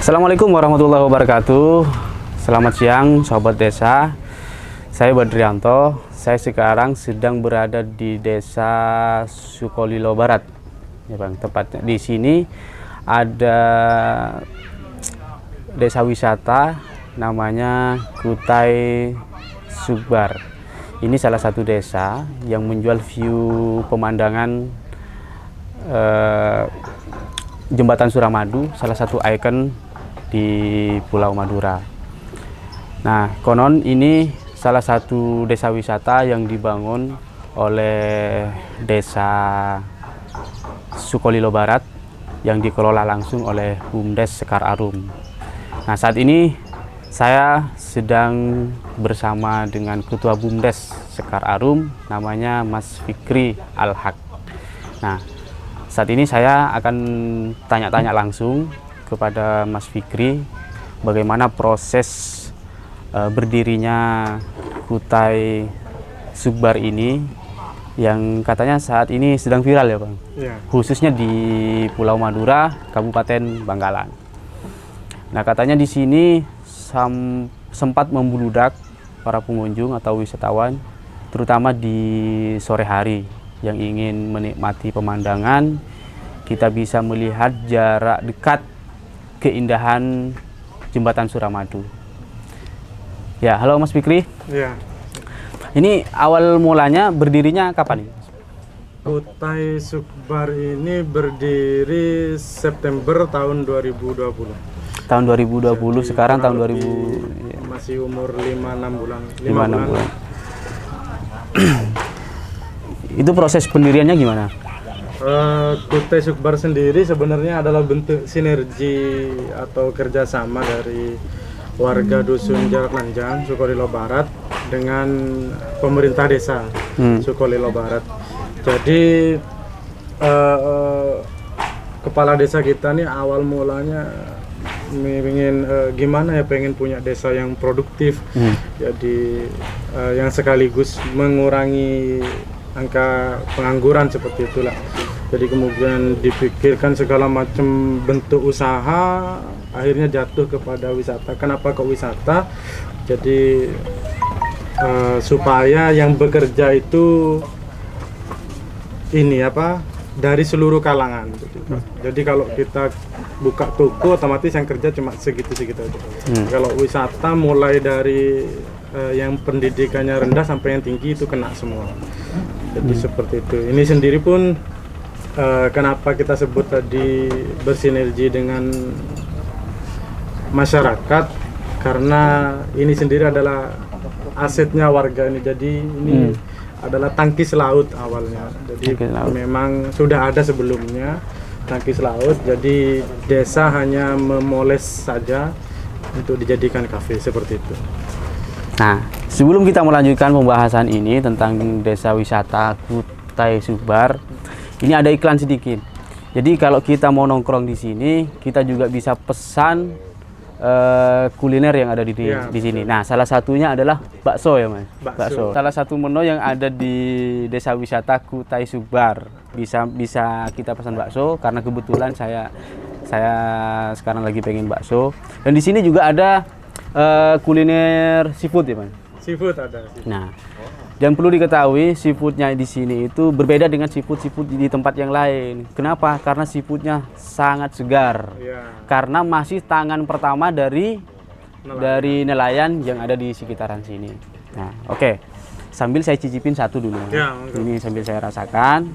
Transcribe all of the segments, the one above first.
Assalamualaikum warahmatullahi wabarakatuh. Selamat siang sobat desa. Saya Badrianto. Saya sekarang sedang berada di Desa Sukolilo Barat. Ya Bang, tepatnya di sini ada desa wisata namanya Kutai Sugbar. Ini salah satu desa yang menjual view pemandangan Jembatan Suramadu, salah satu ikon di Pulau Madura. Nah, konon ini salah satu desa wisata yang dibangun oleh Desa Sukolilo Barat yang dikelola langsung oleh BUMDes Sekar Arum. Nah, saat ini saya sedang bersama dengan Ketua BUMDes Sekar Arum, namanya Mas Fikri Al-Haq. Nah, saat ini saya akan tanya-tanya langsung kepada Mas Fikri bagaimana proses berdirinya Kutai Sugbar ini yang katanya saat ini sedang viral ya Bang, ya. Khususnya di Pulau Madura, Kabupaten Bangkalan. Nah, katanya di sini sempat membludak para pengunjung atau wisatawan, terutama di sore hari yang ingin menikmati pemandangan. Kita bisa melihat jarak dekat keindahan Jembatan Suramadu. Ya, halo Mas Fikri. Ya. Ini awal mulanya berdirinya kapan nih? Kutai Sugbar ini berdiri September tahun 2020. Tahun 2020. Jadi, sekarang tahun 2000 masih umur 5-6 bulan. 5-6 bulan. Itu proses pendiriannya gimana? Kutai Sugbar sendiri sebenarnya adalah bentuk sinergi atau kerjasama dari warga dusun Jarak Lanjang, Sukolilo Barat dengan pemerintah desa Sukolilo Barat. Jadi kepala desa kita nih awal mulanya pengen punya desa yang produktif, jadi yang sekaligus mengurangi angka pengangguran seperti itulah. Jadi kemudian dipikirkan segala macam bentuk usaha, akhirnya jatuh kepada wisata. Kenapa kok wisata? Jadi supaya yang bekerja itu dari seluruh kalangan. Jadi kalau kita buka toko, otomatis yang kerja cuma segitu-segitu aja. Kalau wisata mulai dari yang pendidikannya rendah sampai yang tinggi itu kena semua. Jadi seperti itu. Ini sendiri pun kenapa kita sebut tadi bersinergi dengan masyarakat, karena ini sendiri adalah asetnya warga ini. Jadi ini adalah tangkis laut awalnya. Jadi memang sudah ada sebelumnya tangkis laut. Jadi desa hanya memoles saja untuk dijadikan kafe seperti itu. Nah, sebelum kita melanjutkan pembahasan ini tentang desa wisata Kutai Sugbar, ini ada iklan sedikit. Jadi kalau kita mau nongkrong di sini, kita juga bisa pesan kuliner yang ada di sini. Nah, salah satunya adalah bakso ya Mas. Bakso. Salah satu menu yang ada di desa wisata Kutai Sugbar. Bisa kita pesan bakso karena kebetulan saya sekarang lagi pengen bakso. Dan di sini juga ada kuliner seafood ya Mas. Seafood ada. Nah, dan perlu diketahui seafoodnya di sini itu berbeda dengan seafood di tempat yang lain. Kenapa? Karena seafoodnya sangat segar. Karena masih tangan pertama dari nelayan yang ada di sekitaran sini. Nah, oke. Sambil saya cicipin satu dulu. Ya, ini sambil saya rasakan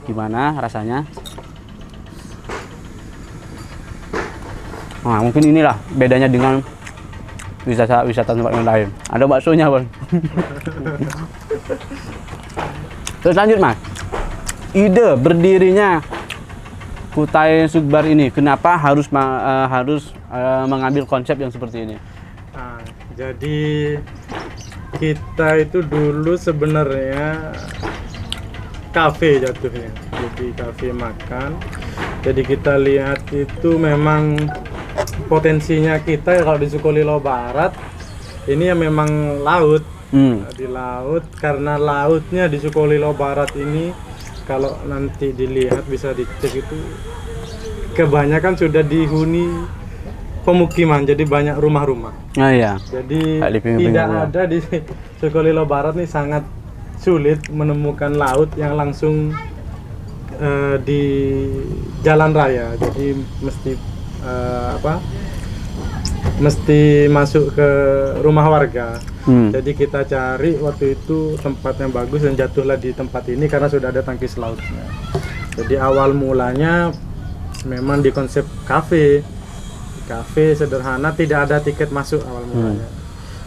gimana rasanya. Nah, mungkin inilah bedanya dengan wisata tempat yang lain. Ada baksonya Bang. Terus lanjut Mas, ide berdirinya Kutai Sugbar ini, kenapa harus mengambil konsep yang seperti ini? Nah, jadi kita itu dulu sebenarnya kafe jatuhnya, jadi kafe makan. Jadi kita lihat itu memang potensinya kita kalau di Sukolilo Barat ini ya memang laut. Di laut, karena lautnya di Sukolilo Barat ini kalau nanti dilihat bisa dicek itu kebanyakan sudah dihuni pemukiman, jadi banyak rumah-rumah. Oh iya. Jadi Kayak di pinggir-pinggir tidak ya. ada di Sukolilo Barat nih, sangat sulit menemukan laut yang langsung di jalan raya. Jadi mesti mesti masuk ke rumah warga. Jadi kita cari waktu itu tempat yang bagus dan jatuhlah di tempat ini karena sudah ada tangkis lautnya. Jadi awal mulanya memang di konsep kafe sederhana, tidak ada tiket masuk awal mulanya.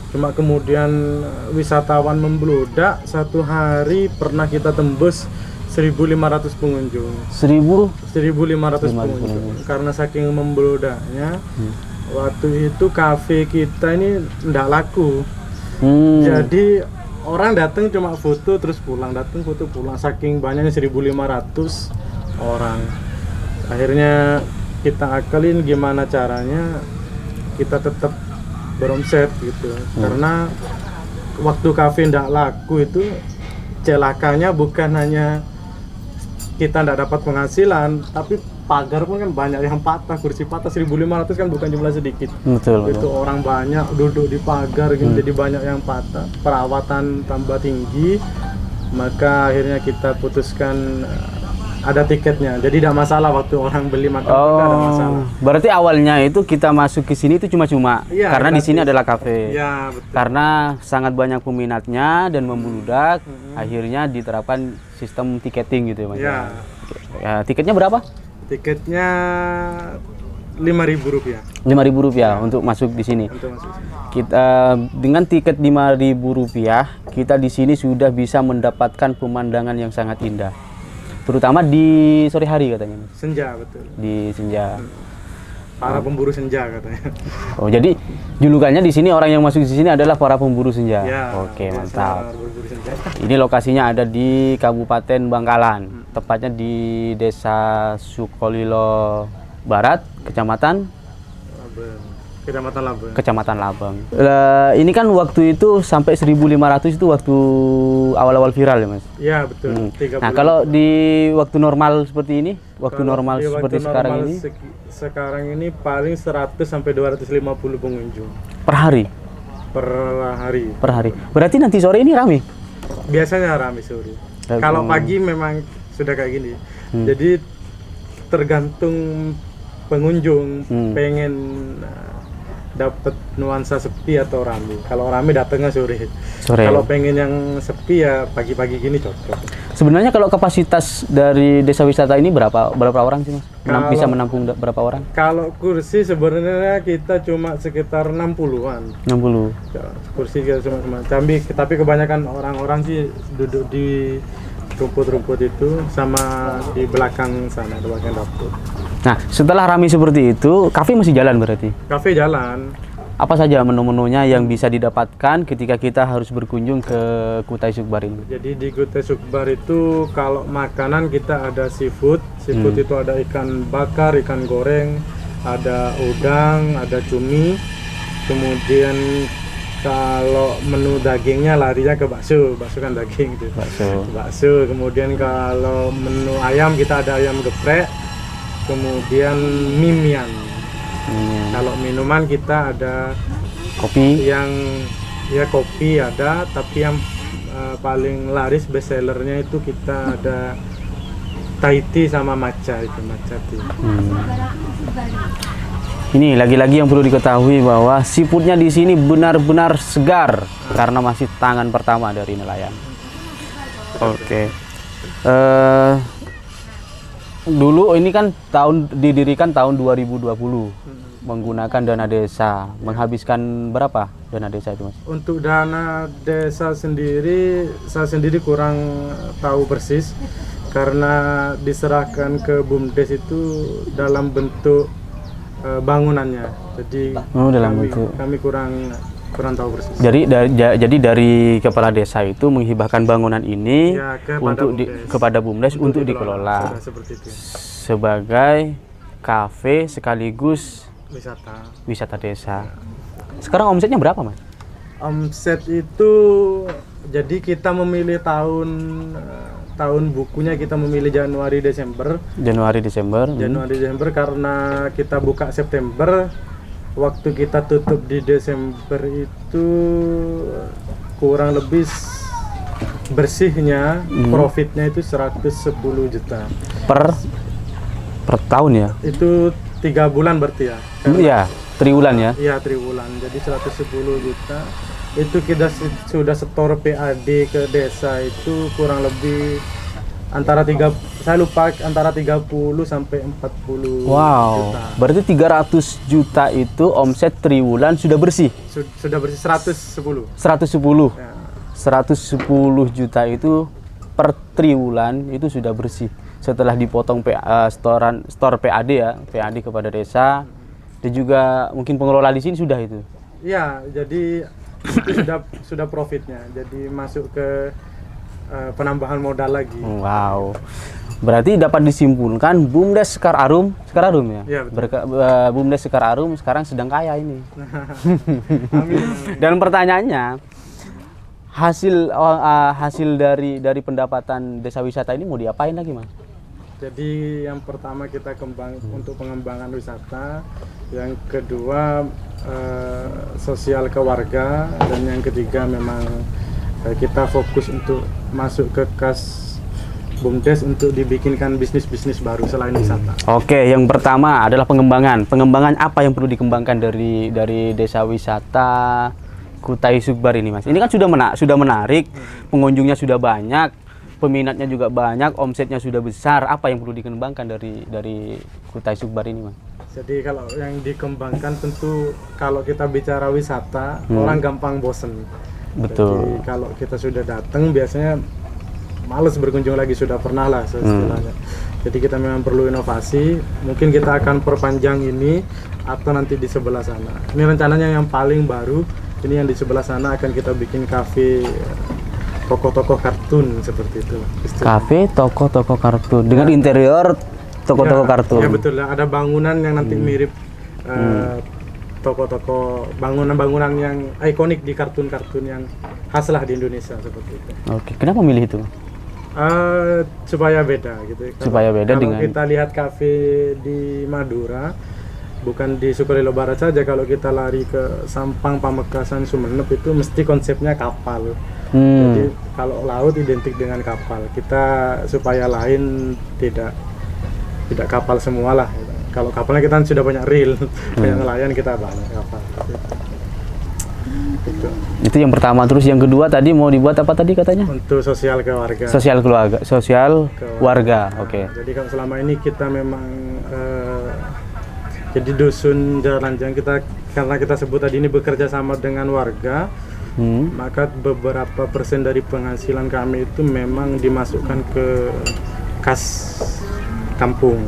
Cuma kemudian wisatawan membludak, satu hari pernah kita tembus 1.500 pengunjung. 1.500 pengunjung. Karena saking membludaknya, waktu itu kafe kita ini ndak laku. Jadi orang datang cuma foto terus pulang, datang foto pulang, saking banyaknya 1.500 orang. Akhirnya kita akalin gimana caranya kita tetap beromset gitu. Karena waktu kafe ndak laku itu celakanya bukan hanya kita ndak dapat penghasilan, tapi pagar pun kan banyak yang patah, kursi patah. 1.500 kan bukan jumlah sedikit. Betul. Itu orang banyak duduk di pagar gitu, jadi banyak yang patah. Perawatan tambah tinggi, maka akhirnya kita putuskan ada tiketnya. Jadi tidak masalah waktu orang beli makan, tidak ada masalah. Berarti awalnya itu kita masuk ke sini itu cuma-cuma Iya, karena di gratis. sini adalah kafe. Ya, betul. Karena sangat banyak peminatnya dan membludak, akhirnya diterapkan sistem tiketing gitu ya Mas. Ya, Ya, tiketnya berapa? tiketnya Rp5.000 Rp5.000 untuk masuk di sini. untuk masuk sini. Kita dengan tiket Rp5.000 kita di sini sudah bisa mendapatkan pemandangan yang sangat indah. Terutama di sore hari katanya Mas. Senja, betul. Di senja. Para pemburu senja katanya. Oh, jadi julukannya di sini orang yang masuk di sini adalah para pemburu senja. Ya, Oke, biasanya mantap. berburu senja. Ini lokasinya ada di Kabupaten Bangkalan, tepatnya di Desa Sukolilo Barat, Kecamatan Kecamatan Labeng. Ini kan waktu itu sampai 1.500 itu waktu awal-awal viral ya Mas. Ya, betul. 30. Nah, kalau di waktu normal seperti ini, waktu Kalau normal di seperti waktu sekarang normal ini sekarang ini paling 100 sampai 250 pengunjung per hari. per hari. Per hari. Berarti nanti sore ini ramai. Biasanya ramai sore. Dan- Kalau pagi memang sudah kayak gini. Jadi tergantung pengunjung pengen dapat nuansa sepi atau ramai. Kalau ramai datangnya sore. Sore. Kalau pengen yang sepi ya pagi-pagi gini cocok. Sebenarnya kalau kapasitas dari desa wisata ini berapa orang sih Mas? Bisa menampung berapa orang? Kalau kursi sebenarnya kita cuma sekitar 60-an. 60. Kursi kita cuma tapi kebanyakan orang-orang sih duduk di rumput-rumput itu sama di belakang sana, di belakang dapur. Nah, setelah ramai seperti itu, kafe masih jalan berarti. Kafe jalan. Apa saja menu-menunya yang bisa didapatkan ketika kita harus berkunjung ke Kutai Sukbar ini? Jadi di Kutai Sukbar itu kalau makanan kita ada seafood. Seafood itu ada ikan bakar, ikan goreng, ada udang, ada cumi. Kemudian kalau menu dagingnya larinya ke bakso. Bakso kan daging gitu. Bakso. Kemudian kalau menu ayam kita ada ayam geprek. Kemudian mimian. Kalau minuman kita ada Kopi. yang ya kopi ada, tapi yang paling laris best sellernya itu kita ada Thai tea sama matcha itu, matcha tea. Ini lagi-lagi yang perlu diketahui bahwa seafoodnya di sini benar-benar segar karena masih tangan pertama dari nelayan. Oke. Dulu ini kan didirikan tahun 2020 menggunakan dana desa. Menghabiskan berapa dana desa itu Mas? Untuk dana desa sendiri, saya sendiri kurang tahu persis karena diserahkan ke BUMDes itu dalam bentuk bangunannya. Jadi kami kurang tahu persis. Jadi dari kepala desa itu menghibahkan bangunan ini Ya, kepada BUMDes untuk dikelola Sudah seperti itu. sebagai kafe sekaligus wisata desa. Sekarang omsetnya berapa Mas? Omset itu jadi kita memilih tahun bukunya kita memilih Januari Desember Januari Desember karena kita buka September waktu kita tutup di Desember itu kurang lebih bersihnya profitnya itu 110 juta per tahun ya? itu 3 bulan berarti ya? Iya, triwulan ya? Iya, triwulan, jadi 110 juta itu kita sudah setor PAD ke desa itu kurang lebih antara 30 sampai 40 Wow, juta. berarti 300 juta itu omset triwulan sudah bersih? Sudah bersih 110. 110? Ya. 110 juta itu per triwulan itu sudah bersih setelah dipotong store PAD ya, PAD kepada desa dan juga mungkin pengelola di sini sudah itu. Iya, jadi itu sudah profitnya. Jadi masuk ke penambahan modal lagi. Wow. Berarti dapat disimpulkan BUMDes Sekar Arum ya? Iya, betul. BUMDes Sekar Arum sekarang sedang kaya ini. Amin. Dan pertanyaannya, hasil dari pendapatan desa wisata ini mau diapain lagi, Mas? Jadi yang pertama kita untuk pengembangan wisata, yang kedua sosial ke warga, dan yang ketiga memang kita fokus untuk masuk ke kas BUMDes untuk dibikinkan bisnis-bisnis baru selain wisata. Oke, yang pertama adalah pengembangan. Pengembangan apa yang perlu dikembangkan dari desa wisata Kutai Sugbar ini, Mas? Ini kan sudah menarik, pengunjungnya sudah banyak, peminatnya juga banyak, omsetnya sudah besar. Apa yang perlu dikembangkan dari Kutai Sugbar ini, Mas? Jadi kalau yang dikembangkan tentu kalau kita bicara wisata, orang gampang bosen. Betul. Jadi kalau kita sudah datang biasanya males berkunjung lagi, sudah pernah lah istilahnya. Jadi kita memang perlu inovasi. Mungkin kita akan perpanjang ini atau nanti di sebelah sana. Ini rencananya yang paling baru. Ini yang di sebelah sana akan kita bikin kafe tokoh-tokoh kartun seperti itu. Kafe tokoh-tokoh kartun dengan interior tokoh-tokoh kartun. Ya betul. Ada bangunan yang nanti mirip tokoh-tokoh, bangunan-bangunan yang ikonik di kartun-kartun yang khas lah di Indonesia seperti itu. Oke, kenapa milih itu? Supaya beda gitu. Supaya beda kalau dengan kita lihat kafe di Madura, bukan di Sukolilo Barat saja, kalau kita lari ke Sampang, Pamekasan, Sumeneb itu mesti konsepnya kapal. Jadi kalau laut identik dengan kapal. Kita supaya lain tidak kapal semua lah. Kalau kapalnya kita sudah banyak reel, banyak nelayan, kita banyak kapal. Itu yang pertama. Terus yang kedua tadi mau dibuat apa tadi katanya? Untuk sosial ke warga. Sosial keluarga, sosial warga. Oke. Jadi kalau selama ini kita memang jadi dusun Jalan Lanjang, karena kita sebut tadi ini bekerja sama dengan warga, maka beberapa persen dari penghasilan kami itu memang dimasukkan ke kas kampung.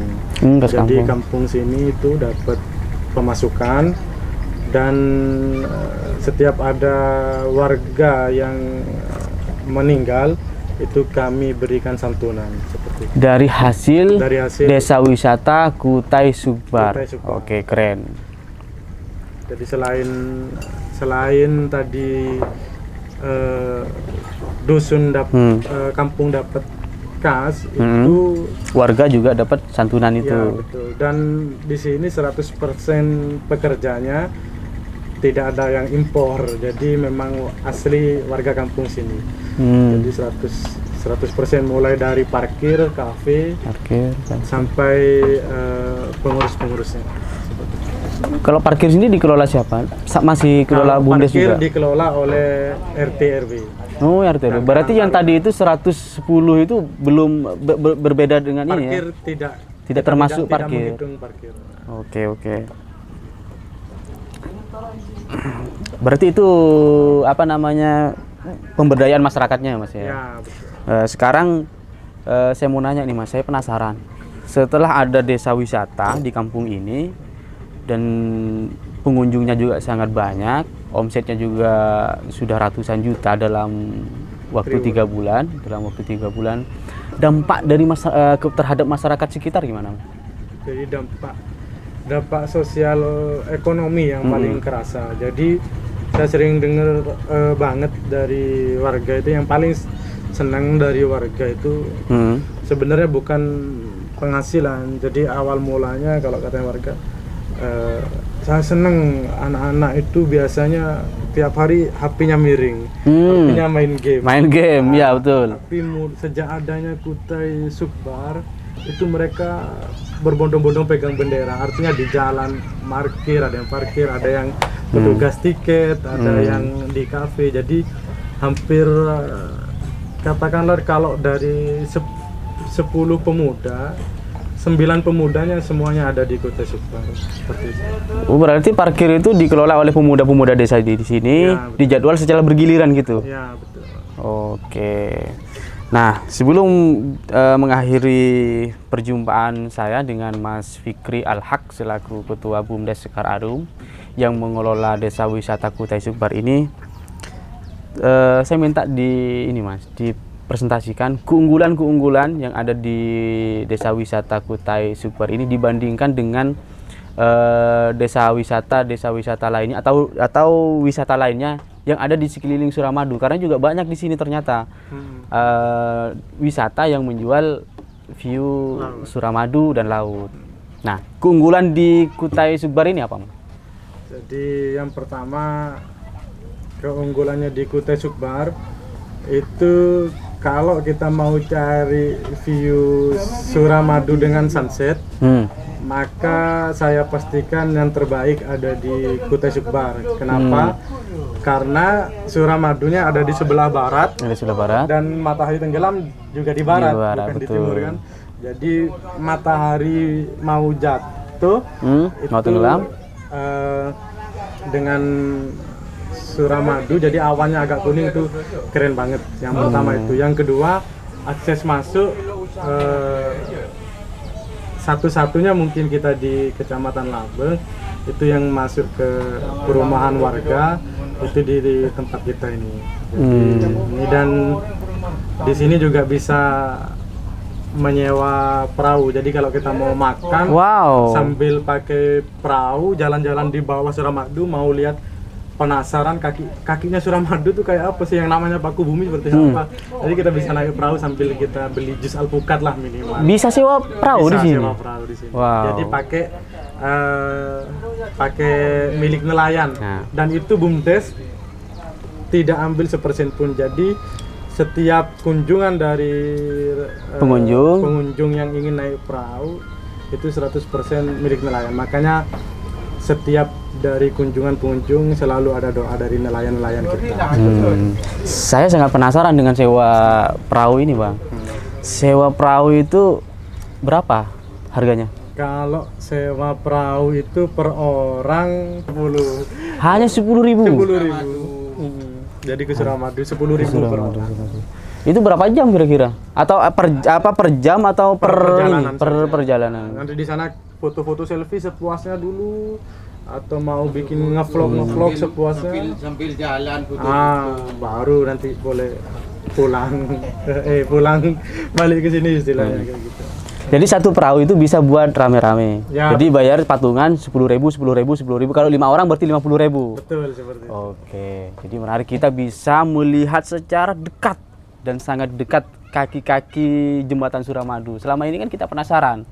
Jadi kampung sini itu dapat pemasukan, dan setiap ada warga yang meninggal itu kami berikan santunan seperti itu. Dari hasil desa wisata Kutai Sugbar. Oke, keren. Jadi selain tadi dusun kampung dapat kas, itu warga juga dapat santunan itu. Ya, betul. Dan di sini 100% pekerjanya tidak ada yang impor, jadi memang asli warga kampung sini. Jadi 100% mulai dari parkir, kafe, sampai pengurus-pengurusnya. Kalau parkir sini dikelola siapa? Masih kelola BUMDes juga? Parkir dikelola oleh RT RW. Oh, RT RW. Berarti yang tadi itu 110 itu belum berbeda dengan ini ya? Parkir tidak termasuk parkir. Tidak menghitung parkir. Oke. Berarti itu apa namanya, pemberdayaan masyarakatnya, Mas ya? Ya, betul. Sekarang saya mau nanya nih, Mas, saya penasaran. Setelah ada desa wisata di kampung ini dan pengunjungnya juga sangat banyak, omsetnya juga sudah ratusan juta dalam waktu 3 bulan. Dampak dari terhadap masyarakat sekitar gimana? Jadi dampak sosial ekonomi yang paling kerasa. Jadi saya sering dengar banget dari warga itu, yang paling senang dari warga itu sebenarnya bukan penghasilan. Jadi awal mulanya kalau katanya warga, Saya seneng anak-anak itu biasanya tiap hari HP-nya miring, HP-nya main game. Main game, ya betul. Tapi sejak adanya Kutai Sukbar itu mereka berbondong-bondong pegang bendera. Artinya di jalan parkir, ada yang parkir, ada yang petugas tiket, ada yang di kafe. Jadi hampir katakanlah kalau dari 10 pemuda, 9 pemudanya semuanya ada di Kutai Sukbar. Seperti itu. Berarti parkir itu dikelola oleh pemuda-pemuda desa di sini, Ya, dijadwal secara bergiliran gitu. Ya, betul. Oke. Nah, sebelum mengakhiri perjumpaan saya dengan Mas Fikri Al-Haq selaku Ketua BUMDes Sekar Arum yang mengelola Desa Wisata Kutai Sukbar ini, saya minta dipresentasikan keunggulan-keunggulan yang ada di Desa Wisata Kutai Sukbar ini dibandingkan dengan desa wisata lainnya atau wisata lainnya yang ada di sekeliling Suramadu, karena juga banyak di sini ternyata wisata yang menjual view Suramadu dan laut. Nah, keunggulan di Kutai Sukbar ini apa, Mas? Jadi yang pertama, keunggulannya di Kutai Sukbar itu kalau kita mau cari view Suramadu dengan sunset, maka saya pastikan yang terbaik ada di Kutai Sukbar. Kenapa? Karena Suramadunya ada di sebelah barat, dan matahari tenggelam juga di barat, bukan betul. di timur kan. Jadi matahari mau jatuh, mau tenggelam, dengan Suramadu, jadi awannya agak kuning itu keren banget. Yang pertama itu. Yang kedua, akses masuk satu-satunya mungkin kita di Kecamatan Labeng itu yang masuk ke perumahan warga itu di tempat kita ini. Jadi, dan di sini juga bisa menyewa perahu. Jadi kalau kita mau makan sambil pakai perahu jalan-jalan di bawah Suramadu, mau lihat penasaran kakinya Suramadu tuh kayak apa sih, yang namanya paku bumi seperti apa. Jadi kita bisa naik perahu sambil kita beli jus alpukat lah minimal. Bisa sewa perahu di sini. Sewa perahu di sini. Jadi pakai milik nelayan. Dan itu BUMDes tidak ambil sepersen pun. Jadi setiap kunjungan dari pengunjung yang ingin naik perahu itu 100% milik nelayan. Makanya setiap dari kunjungan pengunjung selalu ada doa dari nelayan-nelayan kita. Saya sangat penasaran dengan sewa perahu ini, Bang. Sewa perahu itu berapa harganya? Kalau sewa perahu itu per orang 10. Hanya 10.000. 10.000. Jadi ke Suramadu 10.000 per orang. Itu berapa jam kira-kira? Atau per jam atau per perjalanan? Nanti di sana foto-foto selfie sepuasnya dulu, atau mau bikin ngevlog sepuasnya sambil jalan foto baru nanti boleh pulang balik ke sini istilahnya kayak gitu. Jadi satu perahu itu bisa buat rame-rame. Ya. Jadi bayar patungan 10.000. Kalau 5 orang berarti 50.000. Betul, seperti itu. Oke. Jadi menarik, kita bisa melihat secara dekat dan sangat dekat kaki-kaki jembatan Suramadu. Selama ini kan kita penasaran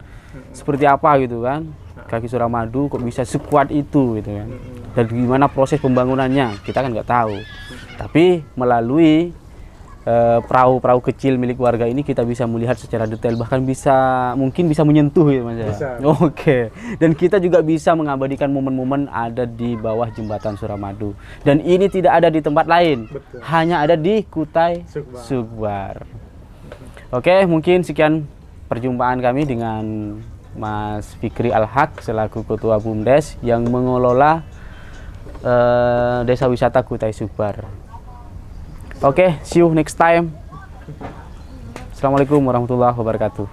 seperti apa gitu kan. Kaki Suramadu kok bisa sekuat itu gitu kan. Dan gimana proses pembangunannya kita kan nggak tahu. Tapi melalui perahu-perahu kecil milik warga ini kita bisa melihat secara detail, bahkan mungkin bisa menyentuh ya, Mas. Oke. Dan kita juga bisa mengabadikan momen-momen ada di bawah jembatan Suramadu. Dan ini tidak ada di tempat lain. Betul. Hanya ada di Kutai Sukbar. Oke, mungkin sekian perjumpaan kami dengan Mas Fikri Al-Haq selaku Ketua BUMDes yang mengelola Desa Wisata Kutai Sukbar. Oke, see you next time. Assalamualaikum warahmatullahi wabarakatuh.